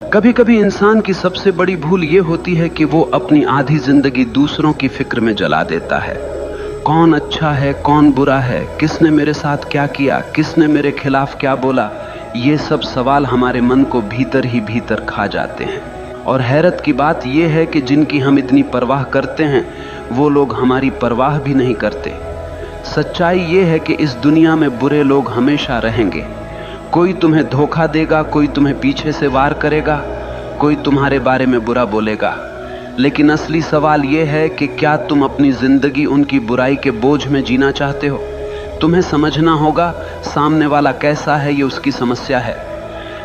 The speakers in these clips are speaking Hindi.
कभी कभी इंसान की सबसे बड़ी भूल ये होती है कि वो अपनी आधी जिंदगी दूसरों की फिक्र में जला देता है। कौन अच्छा है, कौन बुरा है, किसने मेरे साथ क्या किया, किसने मेरे खिलाफ क्या बोला, ये सब सवाल हमारे मन को भीतर ही भीतर खा जाते हैं। और हैरत की बात यह है कि जिनकी हम इतनी परवाह करते हैं वो लोग हमारी परवाह भी नहीं करते। सच्चाई ये है कि इस दुनिया में बुरे लोग हमेशा रहेंगे। कोई तुम्हें धोखा देगा, कोई तुम्हें पीछे से वार करेगा, कोई तुम्हारे बारे में बुरा बोलेगा। लेकिन असली सवाल यह है कि क्या तुम अपनी जिंदगी उनकी बुराई के बोझ में जीना चाहते हो? तुम्हें समझना होगा सामने वाला कैसा है, ये उसकी समस्या है,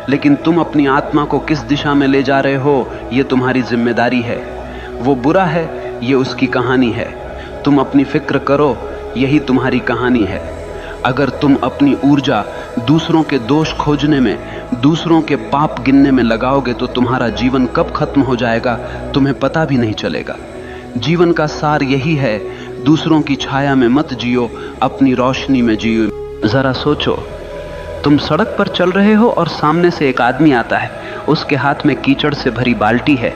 लेकिन तुम अपनी आत्मा को किस दिशा में ले जा रहे हो ये तुम्हारी जिम्मेदारी है। वो बुरा है, ये उसकी कहानी है। तुम अपनी फिक्र करो, यही तुम्हारी कहानी है। अगर तुम अपनी ऊर्जा दूसरों के दोष खोजने में, दूसरों के पाप गिनने में लगाओगे तो तुम्हारा जीवन कब खत्म हो जाएगा तुम्हें पता भी नहीं चलेगा। जीवन का सार यही है, दूसरों की छाया में मत जियो, अपनी रोशनी में जियो। जरा सोचो, तुम सड़क पर चल रहे हो और सामने से एक आदमी आता है, उसके हाथ में कीचड़ से भरी बाल्टी है।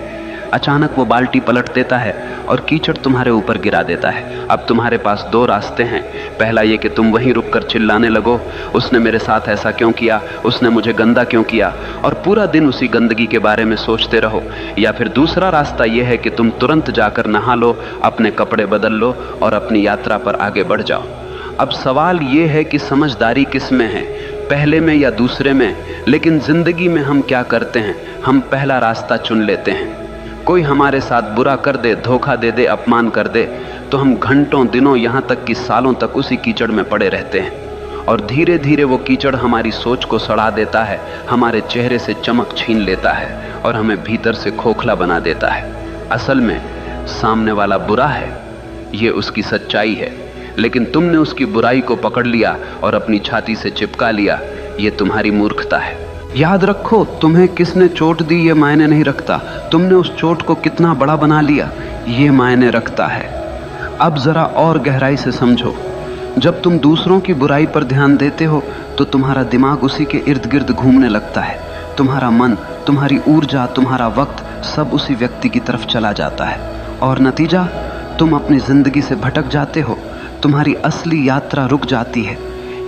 अचानक वो बाल्टी पलट देता है और कीचड़ तुम्हारे ऊपर गिरा देता है। अब तुम्हारे पास दो रास्ते हैं। पहला ये कि तुम वहीं रुककर चिल्लाने लगो, उसने मेरे साथ ऐसा क्यों किया, उसने मुझे गंदा क्यों किया, और पूरा दिन उसी गंदगी के बारे में सोचते रहो। या फिर दूसरा रास्ता यह है कि तुम तुरंत जाकर नहा लो, अपने कपड़े बदल लो और अपनी यात्रा पर आगे बढ़ जाओ। अब सवाल ये है कि समझदारी किस में है, पहले में या दूसरे में? लेकिन जिंदगी में हम क्या करते हैं, हम पहला रास्ता चुन लेते हैं। कोई हमारे साथ बुरा कर दे, धोखा दे दे, अपमान कर दे, तो हम घंटों, दिनों, यहाँ तक कि सालों तक उसी कीचड़ में पड़े रहते हैं। और धीरे धीरे वो कीचड़ हमारी सोच को सड़ा देता है, हमारे चेहरे से चमक छीन लेता है और हमें भीतर से खोखला बना देता है। असल में सामने वाला बुरा है, ये उसकी सच्चाई है, लेकिन तुमने उसकी बुराई को पकड़ लिया और अपनी छाती से चिपका लिया। ये तुम्हारी मूर्खता है। याद रखो, तुम्हें किसने चोट दी ये मायने नहीं रखता, तुमने उस चोट को कितना बड़ा बना लिया ये मायने रखता है। अब जरा और गहराई से समझो, जब तुम दूसरों की बुराई पर ध्यान देते हो तो तुम्हारा दिमाग उसी के इर्द गिर्द घूमने लगता है। तुम्हारा मन, तुम्हारी ऊर्जा, तुम्हारा वक्त सब उसी व्यक्ति की तरफ चला जाता है और नतीजा, तुम अपनी जिंदगी से भटक जाते हो। तुम्हारी असली यात्रा रुक जाती है।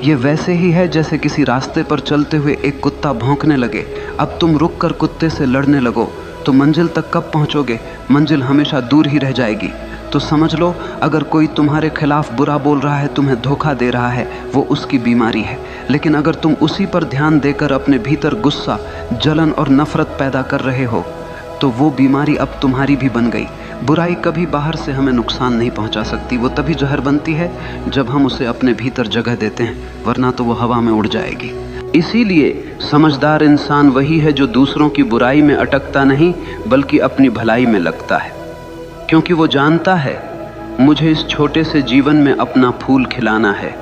ये वैसे ही है जैसे किसी रास्ते पर चलते हुए एक कुत्ता भौंकने लगे। अब तुम रुक कर कुत्ते से लड़ने लगो तो मंजिल तक कब पहुंचोगे? मंजिल हमेशा दूर ही रह जाएगी। तो समझ लो, अगर कोई तुम्हारे खिलाफ बुरा बोल रहा है, तुम्हें धोखा दे रहा है, वो उसकी बीमारी है। लेकिन अगर तुम उसी पर ध्यान देकर अपने भीतर गुस्सा, जलन और नफरत पैदा कर रहे हो तो वो बीमारी अब तुम्हारी भी बन गई। बुराई कभी बाहर से हमें नुकसान नहीं पहुंचा सकती, वो तभी जहर बनती है जब हम उसे अपने भीतर जगह देते हैं, वरना तो वो हवा में उड़ जाएगी। इसीलिए समझदार इंसान वही है जो दूसरों की बुराई में अटकता नहीं बल्कि अपनी भलाई में लगता है, क्योंकि वो जानता है मुझे इस छोटे से जीवन में अपना फूल खिलाना है,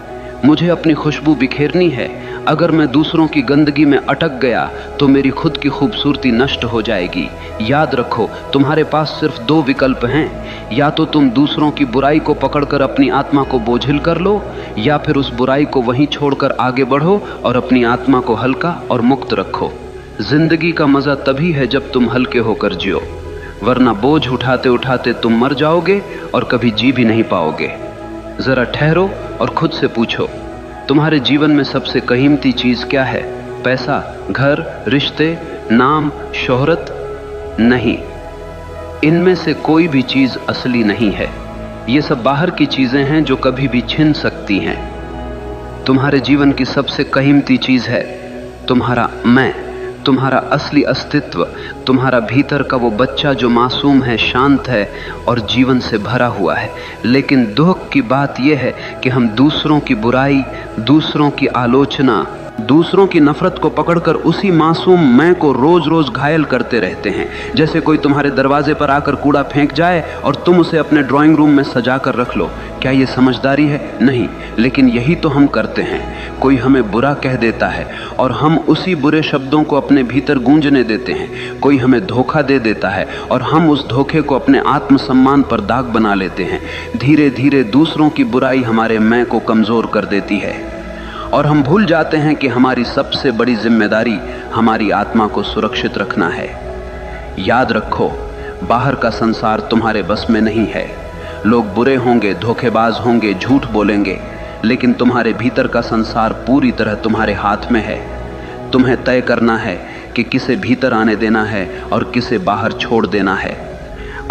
मुझे अपनी खुशबू बिखेरनी है। अगर मैं दूसरों की गंदगी में अटक गया तो मेरी खुद की खूबसूरती नष्ट हो जाएगी। याद रखो, तुम्हारे पास सिर्फ दो विकल्प हैं, या तो तुम दूसरों की बुराई को पकड़कर अपनी आत्मा को बोझिल कर लो, या फिर उस बुराई को वहीं छोड़कर आगे बढ़ो और अपनी आत्मा को हल्का और मुक्त रखो। जिंदगी का मजा तभी है जब तुम हल्के होकर जियो, वरना बोझ उठाते उठाते तुम मर जाओगे और कभी जी भी नहीं पाओगे। जरा ठहरो और खुद से पूछो, तुम्हारे जीवन में सबसे कीमती चीज क्या है? पैसा, घर, रिश्ते, नाम, शोहरत? नहीं, इनमें से कोई भी चीज असली नहीं है। ये सब बाहर की चीजें हैं जो कभी भी छिन सकती हैं। तुम्हारे जीवन की सबसे कीमती चीज है तुम्हारा मैं, तुम्हारा असली अस्तित्व, तुम्हारा भीतर का वो बच्चा जो मासूम है, शांत है और जीवन से भरा हुआ है। लेकिन दुख की बात यह है कि हम दूसरों की बुराई, दूसरों की आलोचना, दूसरों की नफरत को पकड़कर उसी मासूम मैं को रोज रोज घायल करते रहते हैं। जैसे कोई तुम्हारे दरवाजे पर आकर कूड़ा फेंक जाए और तुम उसे अपने ड्राइंग रूम में सजा कर रख लो। क्या ये समझदारी है? नहीं, लेकिन यही तो हम करते हैं। कोई हमें बुरा कह देता है और हम उसी बुरे शब्दों को अपने भीतर गूंजने देते हैं। कोई हमें धोखा दे देता है और हम उस धोखे को अपने आत्मसम्मान पर दाग बना लेते हैं। धीरे धीरे दूसरों की बुराई हमारे मैं को कमजोर कर देती है और हम भूल जाते हैं कि हमारी सबसे बड़ी जिम्मेदारी हमारी आत्मा को सुरक्षित रखना है। याद रखो, बाहर का संसार तुम्हारे बस में नहीं है। लोग बुरे होंगे, धोखेबाज होंगे, झूठ बोलेंगे, लेकिन तुम्हारे भीतर का संसार पूरी तरह तुम्हारे हाथ में है। तुम्हें तय करना है कि किसे भीतर आने देना है और किसे बाहर छोड़ देना है।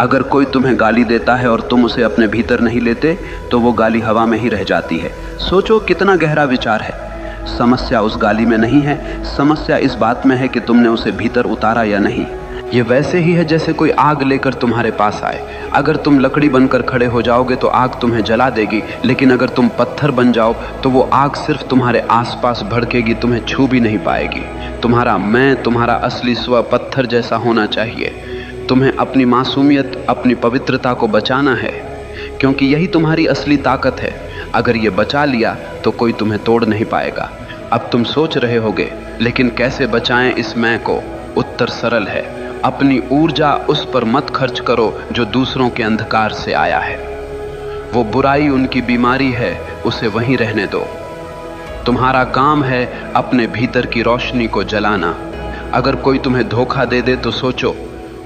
अगर कोई तुम्हें गाली देता है और तुम उसे अपने भीतर नहीं लेते तो वो गाली हवा में ही रह जाती है। सोचो कितना गहरा विचार है। समस्या उस गाली में नहीं है, समस्या इस बात में है कि तुमने उसे भीतर उतारा या नहीं। ये वैसे ही है जैसे कोई आग लेकर तुम्हारे पास आए। अगर तुम लकड़ी बनकर खड़े हो जाओगे तो आग तुम्हें जला देगी, लेकिन अगर तुम पत्थर बन जाओ तो वो आग सिर्फ तुम्हारे आसपास भड़केगी, तुम्हें छू भी नहीं पाएगी। तुम्हारा मैं, तुम्हारा असली स्व पत्थर जैसा होना चाहिए। तुम्हें अपनी मासूमियत, अपनी पवित्रता को बचाना है, क्योंकि यही तुम्हारी असली ताकत है। अगर ये बचा लिया तो कोई तुम्हें तोड़ नहीं पाएगा। अब तुम सोच रहे होगे, लेकिन कैसे बचाएं इस मैं को? उत्तर सरल है, अपनी ऊर्जा उस पर मत खर्च करो जो दूसरों के अंधकार से आया है। वो बुराई उनकी बीमारी है, उसे वहीं रहने दो। तुम्हारा काम है अपने भीतर की रोशनी को जलाना। अगर कोई तुम्हें धोखा दे दे तो सोचो,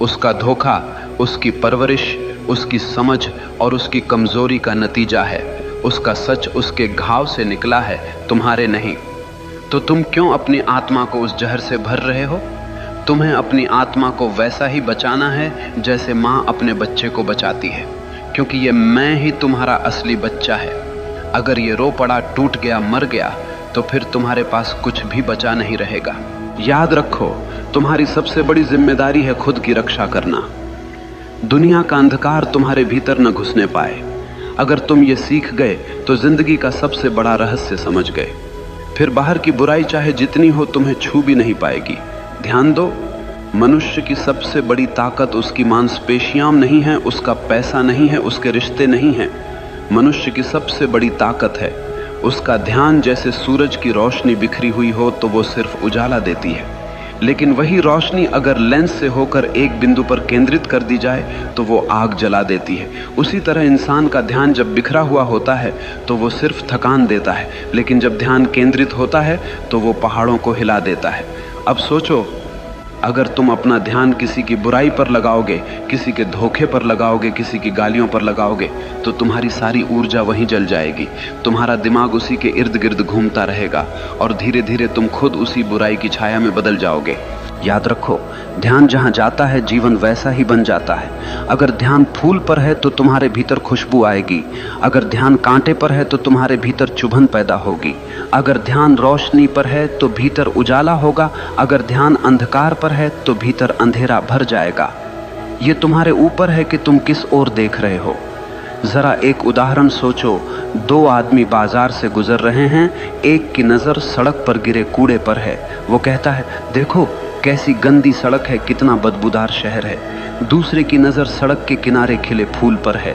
उसका धोखा उसकी परवरिश, उसकी समझ और उसकी कमजोरी का नतीजा है। उसका सच उसके घाव से निकला है, तुम्हारे नहीं। तो तुम क्यों अपनी आत्मा को उस जहर से भर रहे हो? तुम्हें अपनी आत्मा को वैसा ही बचाना है जैसे माँ अपने बच्चे को बचाती है, क्योंकि ये मैं ही तुम्हारा असली बच्चा है। अगर ये रो पड़ा, टूट गया, मर गया तो फिर तुम्हारे पास कुछ भी बचा नहीं रहेगा। याद रखो, तुम्हारी सबसे बड़ी जिम्मेदारी है खुद की रक्षा करना। दुनिया का अंधकार तुम्हारे भीतर न घुसने पाए। अगर तुम ये सीख गए तो जिंदगी का सबसे बड़ा रहस्य समझ गए। फिर बाहर की बुराई चाहे जितनी हो तुम्हें छू भी नहीं पाएगी। ध्यान दो, मनुष्य की सबसे बड़ी ताकत उसकी मांसपेशियां नहीं है, उसका पैसा नहीं है, उसके रिश्ते नहीं हैं। मनुष्य की सबसे बड़ी ताकत है उसका ध्यान। जैसे सूरज की रोशनी बिखरी हुई हो तो वो सिर्फ उजाला देती है, लेकिन वही रोशनी अगर लेंस से होकर एक बिंदु पर केंद्रित कर दी जाए तो वो आग जला देती है। उसी तरह इंसान का ध्यान जब बिखरा हुआ होता है तो वो सिर्फ थकान देता है, लेकिन जब ध्यान केंद्रित होता है तो वो पहाड़ों को हिला देता है। अब सोचो, अगर तुम अपना ध्यान किसी की बुराई पर लगाओगे, किसी के धोखे पर लगाओगे, किसी की गालियों पर लगाओगे तो तुम्हारी सारी ऊर्जा वहीं जल जाएगी। तुम्हारा दिमाग उसी के इर्द गिर्द घूमता रहेगा और धीरे धीरे तुम खुद उसी बुराई की छाया में बदल जाओगे। याद रखो, ध्यान जहां जाता है जीवन वैसा ही बन जाता है। अगर ध्यान फूल पर है तो तुम्हारे भीतर खुशबू आएगी। अगर ध्यान कांटे पर है तो तुम्हारे भीतर चुभन पैदा होगी। अगर ध्यान रोशनी पर है तो भीतर उजाला होगा। अगर ध्यान अंधकार पर है तो भीतर अंधेरा भर जाएगा। ये तुम्हारे ऊपर है कि तुम किस ओर देख रहे हो। जरा एक उदाहरण सोचो, दो आदमी बाजार से गुजर रहे हैं। एक की नजर सड़क पर गिरे कूड़े पर है। वो कहता है, देखो कैसी गंदी सड़क है, कितना बदबूदार शहर है। दूसरे की नजर सड़क के किनारे खिले फूल पर है।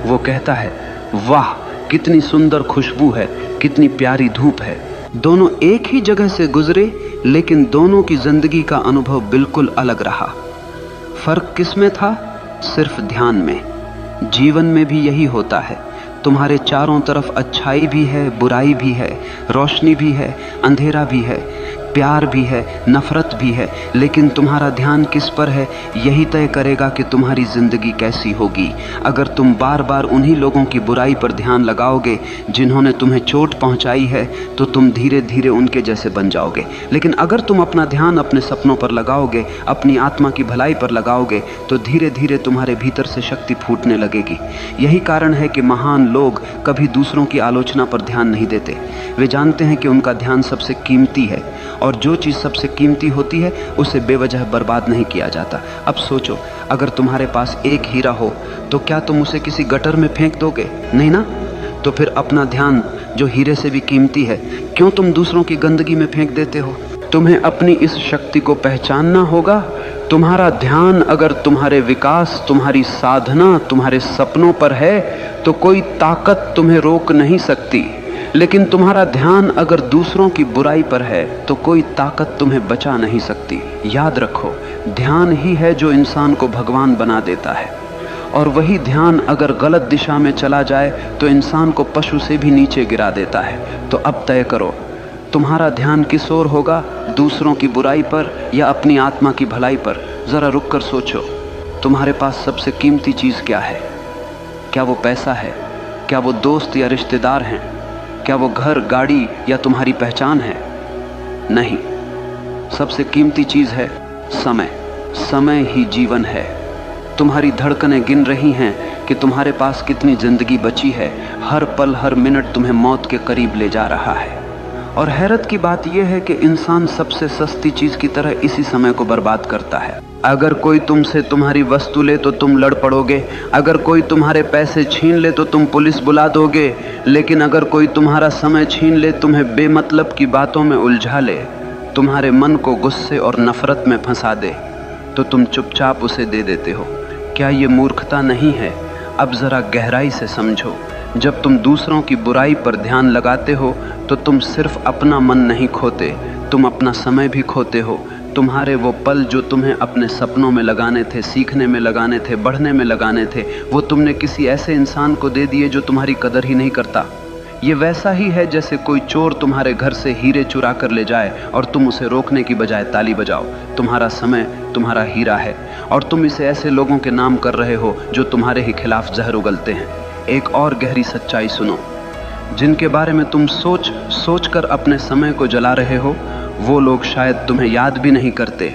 वो कहता है, वाह कितनी सुंदर खुशबू है, कितनी प्यारी धूप है। दोनों एक ही जगह से गुजरे, लेकिन दोनों की जिंदगी का अनुभव बिल्कुल अलग रहा। फर्क किसमें था? सिर्फ ध्यान में। जीवन में भी यही होता है। तुम्हारे चारों तरफ अच्छाई भी है, बुराई भी है, रोशनी भी है, अंधेरा भी है, प्यार भी है, नफरत भी है, लेकिन तुम्हारा ध्यान किस पर है यही तय करेगा कि तुम्हारी जिंदगी कैसी होगी। अगर तुम बार बार उन्हीं लोगों की बुराई पर ध्यान लगाओगे जिन्होंने तुम्हें चोट पहुंचाई है तो तुम धीरे धीरे उनके जैसे बन जाओगे। लेकिन अगर तुम अपना ध्यान अपने सपनों पर लगाओगे, अपनी आत्मा की भलाई पर लगाओगे, तो धीरे धीरे तुम्हारे भीतर से शक्ति फूटने लगेगी। यही कारण है कि महान लोग कभी दूसरों की आलोचना पर ध्यान नहीं देते। वे जानते हैं कि उनका ध्यान सबसे कीमती है, और जो चीज़ सबसे कीमती होती है उसे बेवजह बर्बाद नहीं किया जाता। अब सोचो, अगर तुम्हारे पास एक हीरा हो तो क्या तुम उसे किसी गटर में फेंक दोगे? नहीं ना। तो फिर अपना ध्यान जो हीरे से भी कीमती है, क्यों तुम दूसरों की गंदगी में फेंक देते हो? तुम्हें अपनी इस शक्ति को पहचानना होगा। तुम्हारा ध्यान अगर तुम्हारे विकास, तुम्हारी साधना, तुम्हारे सपनों पर है तो कोई ताकत तुम्हें रोक नहीं सकती। लेकिन तुम्हारा ध्यान अगर दूसरों की बुराई पर है तो कोई ताकत तुम्हें बचा नहीं सकती। याद रखो, ध्यान ही है जो इंसान को भगवान बना देता है, और वही ध्यान अगर गलत दिशा में चला जाए तो इंसान को पशु से भी नीचे गिरा देता है। तो अब तय करो, तुम्हारा ध्यान किस ओर होगा, दूसरों की बुराई पर या अपनी आत्मा की भलाई पर? जरा रुक कर सोचो, तुम्हारे पास सबसे कीमती चीज क्या है? क्या वो पैसा है? क्या वो दोस्त या रिश्तेदार हैं? क्या वो घर, गाड़ी या तुम्हारी पहचान है? नहीं, सबसे कीमती चीज है समय। समय ही जीवन है। तुम्हारी धड़कनें गिन रही हैं कि तुम्हारे पास कितनी जिंदगी बची है। हर पल, हर मिनट तुम्हें मौत के करीब ले जा रहा है। और हैरत की बात यह है कि इंसान सबसे सस्ती चीज की तरह इसी समय को बर्बाद करता है। अगर कोई तुमसे तुम्हारी वस्तु ले तो तुम लड़ पड़ोगे, अगर कोई तुम्हारे पैसे छीन ले तो तुम पुलिस बुला दोगे, लेकिन अगर कोई तुम्हारा समय छीन ले, तुम्हें बेमतलब की बातों में उलझा ले, तुम्हारे मन को गुस्से और नफरत में फंसा दे, तो तुम चुपचाप उसे दे देते हो। क्या ये मूर्खता नहीं है? अब जरा गहराई से समझो। जब तुम दूसरों की बुराई पर ध्यान लगाते हो तो तुम सिर्फ अपना मन नहीं खोते, तुम अपना समय भी खोते हो। तुम्हारे वो पल जो तुम्हें अपने सपनों में लगाने थे, सीखने में लगाने थे, बढ़ने में लगाने थे, वो तुमने किसी ऐसे इंसान को दे दिए जो तुम्हारी कदर ही नहीं करता। ये वैसा ही है जैसे कोई चोर तुम्हारे घर से हीरे चुरा कर ले जाए और तुम उसे रोकने की बजाय ताली बजाओ। तुम्हारा समय तुम्हारा हीरा है और तुम इसे ऐसे लोगों के नाम कर रहे हो जो तुम्हारे ही खिलाफ जहर उगलते हैं। एक और गहरी सच्चाई सुनो, जिनके बारे में तुम सोच कर अपने समय को जला रहे हो, वो लोग शायद तुम्हें याद भी नहीं करते।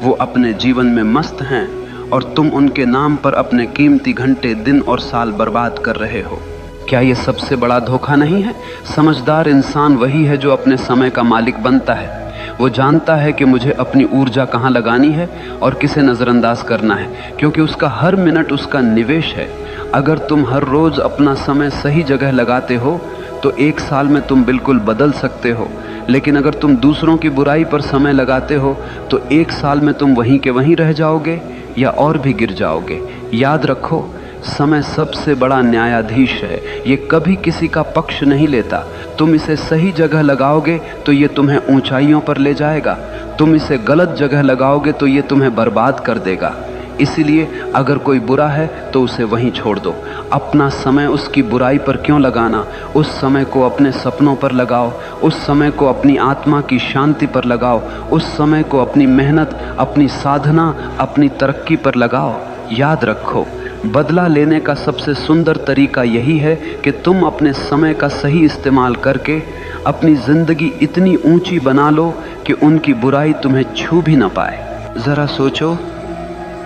वो अपने जीवन में मस्त हैं और तुम उनके नाम पर अपने कीमती घंटे, दिन और साल बर्बाद कर रहे हो। क्या ये सबसे बड़ा धोखा नहीं है? समझदार इंसान वही है जो अपने समय का मालिक बनता है। वो जानता है कि मुझे अपनी ऊर्जा कहाँ लगानी है और किसे नज़रअंदाज करना है, क्योंकि उसका हर मिनट उसका निवेश है। अगर तुम हर रोज़ अपना समय सही जगह लगाते हो तो एक साल में तुम बिल्कुल बदल सकते हो, लेकिन अगर तुम दूसरों की बुराई पर समय लगाते हो तो एक साल में तुम वहीं के वहीं रह जाओगे या और भी गिर जाओगे। याद रखो, समय सबसे बड़ा न्यायाधीश है। ये कभी किसी का पक्ष नहीं लेता। तुम इसे सही जगह लगाओगे तो ये तुम्हें ऊंचाइयों पर ले जाएगा, तुम इसे गलत जगह लगाओगे तो ये तुम्हें बर्बाद कर देगा। इसीलिए अगर कोई बुरा है तो उसे वहीं छोड़ दो। अपना समय उसकी बुराई पर क्यों लगाना? उस समय को अपने सपनों पर लगाओ, उस समय को अपनी आत्मा की शांति पर लगाओ, उस समय को अपनी मेहनत, अपनी साधना, अपनी तरक्की पर लगाओ। याद रखो, बदला लेने का सबसे सुंदर तरीका यही है कि तुम अपने समय का सही इस्तेमाल करके अपनी जिंदगी इतनी ऊंची बना लो कि उनकी बुराई तुम्हें छू भी ना पाए। जरा सोचो,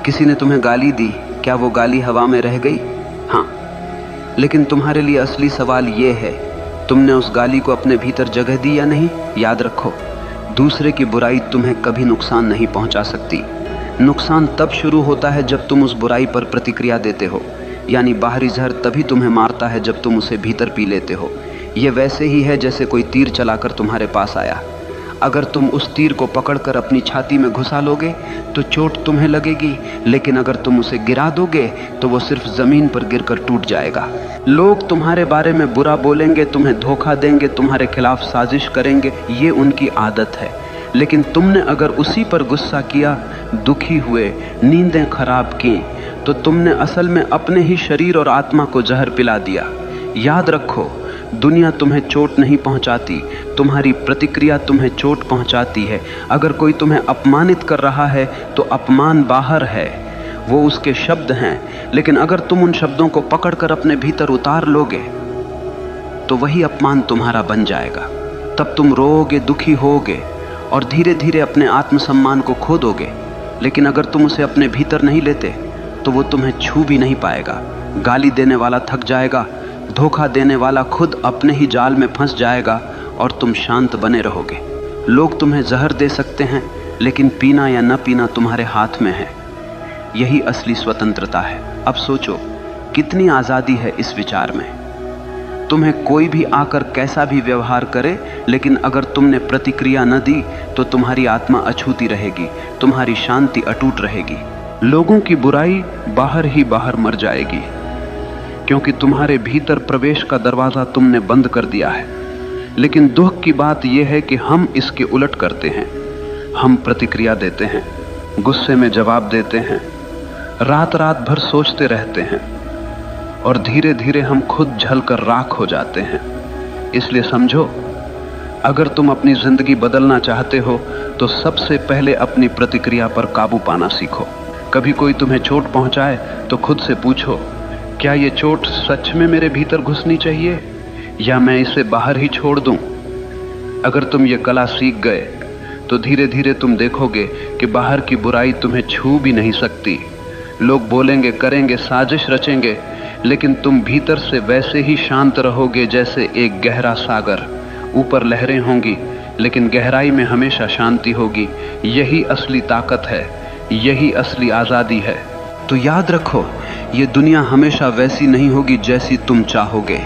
किसी ने तुम्हें गाली दी, क्या वो गाली हवा में रह गई? हाँ, लेकिन तुम्हारे लिए असली सवाल ये है, तुमने उस गाली को अपने भीतर जगह दी या नहीं? याद रखो, दूसरे की बुराई तुम्हें कभी नुकसान नहीं पहुंचा सकती। नुकसान तब शुरू होता है जब तुम उस बुराई पर प्रतिक्रिया देते हो, यानी बाहरी जहर तभी तुम्हें मारता है जब तुम उसे भीतर पी लेते हो। यह वैसे ही है जैसे कोई तीर चलाकर तुम्हारे पास आया। अगर तुम उस तीर को पकड़कर अपनी छाती में घुसा लोगे तो चोट तुम्हें लगेगी, लेकिन अगर तुम उसे गिरा दोगे तो वो सिर्फ जमीन पर गिरकर टूट जाएगा। लोग तुम्हारे बारे में बुरा बोलेंगे, तुम्हें धोखा देंगे, तुम्हारे खिलाफ साजिश करेंगे, ये उनकी आदत है। लेकिन तुमने अगर उसी पर गुस्सा किया, दुखी हुए, नींदें खराब की, तो तुमने असल में अपने ही शरीर और आत्मा को जहर पिला दिया। याद रखो, दुनिया तुम्हें चोट नहीं पहुंचाती, तुम्हारी प्रतिक्रिया तुम्हें चोट पहुंचाती है। अगर कोई तुम्हें अपमानित कर रहा है तो अपमान बाहर है, वो उसके शब्द हैं, लेकिन अगर तुम उन शब्दों को पकड़कर अपने भीतर उतार लोगे तो वही अपमान तुम्हारा बन जाएगा। तब तुम रोओगे, दुखी होगे और धीरे धीरे अपने आत्मसम्मान को खो दोगे। लेकिन अगर तुम उसे अपने भीतर नहीं लेते तो वो तुम्हें छू भी नहीं पाएगा। गाली देने वाला थक जाएगा, धोखा देने वाला खुद अपने ही जाल में फंस जाएगा और तुम शांत बने रहोगे। लोग तुम्हें जहर दे सकते हैं, लेकिन पीना या न पीना तुम्हारे हाथ में है। यही असली स्वतंत्रता है। अब सोचो, कितनी आज़ादी है इस विचार में। तुम्हें कोई भी आकर कैसा भी व्यवहार करे, लेकिन अगर तुमने प्रतिक्रिया न दी तो तुम्हारी आत्मा अछूती रहेगी, तुम्हारी शांति अटूट रहेगी। लोगों की बुराई बाहर ही बाहर मर जाएगी, क्योंकि तुम्हारे भीतर प्रवेश का दरवाज़ा तुमने बंद कर दिया है। लेकिन दुख की बात यह है कि हम इसके उलट करते हैं। हम प्रतिक्रिया देते हैं, गुस्से में जवाब देते हैं, रात रात भर सोचते रहते हैं और धीरे धीरे हम खुद जलकर राख हो जाते हैं। इसलिए समझो, अगर तुम अपनी जिंदगी बदलना चाहते हो तो सबसे पहले अपनी प्रतिक्रिया पर काबू पाना सीखो। कभी कोई तुम्हें चोट पहुंचाए तो खुद से पूछो, क्या ये चोट सच में मेरे भीतर घुसनी चाहिए या मैं इसे बाहर ही छोड़ दूं? अगर तुम ये कला सीख गए तो धीरे धीरे तुम देखोगे कि बाहर की बुराई तुम्हें छू भी नहीं सकती। लोग बोलेंगे, करेंगे, साजिश रचेंगे, लेकिन तुम भीतर से वैसे ही शांत रहोगे जैसे एक गहरा सागर। ऊपर लहरें होंगी लेकिन गहराई में हमेशा शांति होगी। यही असली ताकत है, यही असली आजादी है। तो याद रखो, ये दुनिया हमेशा वैसी नहीं होगी जैसी तुम चाहोगे।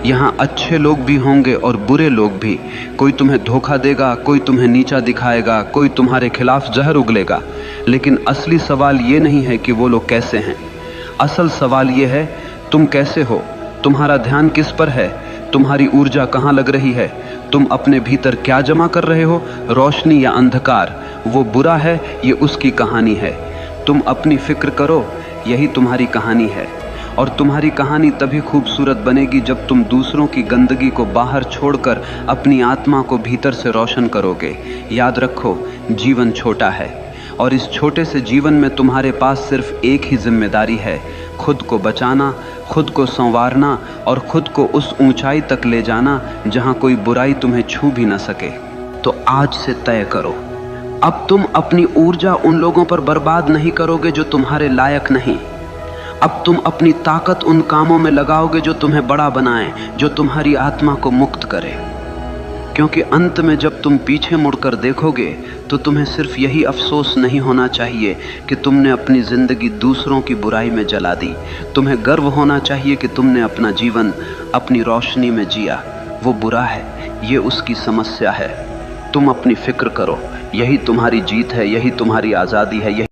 यहाँ अच्छे लोग भी होंगे और बुरे लोग भी। कोई तुम्हें धोखा देगा, कोई तुम्हें नीचा दिखाएगा, कोई तुम्हारे खिलाफ जहर उगलेगा। लेकिन असली सवाल ये नहीं है कि वो लोग कैसे हैं। असल सवाल ये है, तुम कैसे हो? तुम्हारा ध्यान किस पर है? तुम्हारी ऊर्जा कहाँ लग रही है? तुम अपने भीतर क्या जमा कर रहे हो, रोशनी या अंधकार? वो बुरा है, ये उसकी कहानी है। तुम अपनी फिक्र करो, यही तुम्हारी कहानी है। और तुम्हारी कहानी तभी खूबसूरत बनेगी जब तुम दूसरों की गंदगी को बाहर छोड़कर अपनी आत्मा को भीतर से रोशन करोगे। याद रखो, जीवन छोटा है और इस छोटे से जीवन में तुम्हारे पास सिर्फ एक ही जिम्मेदारी है, खुद को बचाना, खुद को संवारना और खुद को उस ऊंचाई तक ले जाना जहां कोई बुराई तुम्हें छू भी न सके। तो आज से तय करो, अब तुम अपनी ऊर्जा उन लोगों पर बर्बाद नहीं करोगे जो तुम्हारे लायक नहीं। अब तुम अपनी ताकत उन कामों में लगाओगे जो तुम्हें बड़ा बनाएं, जो तुम्हारी आत्मा को मुक्त करें। क्योंकि अंत में जब तुम पीछे मुड़कर देखोगे तो तुम्हें सिर्फ यही अफसोस नहीं होना चाहिए कि तुमने अपनी जिंदगी दूसरों की बुराई में जला दी। तुम्हें गर्व होना चाहिए कि तुमने अपना जीवन अपनी रोशनी में जिया। वो बुरा है, ये उसकी समस्या है। तुम अपनी फिक्र करो, यही तुम्हारी जीत है, यही तुम्हारी आज़ादी है। यही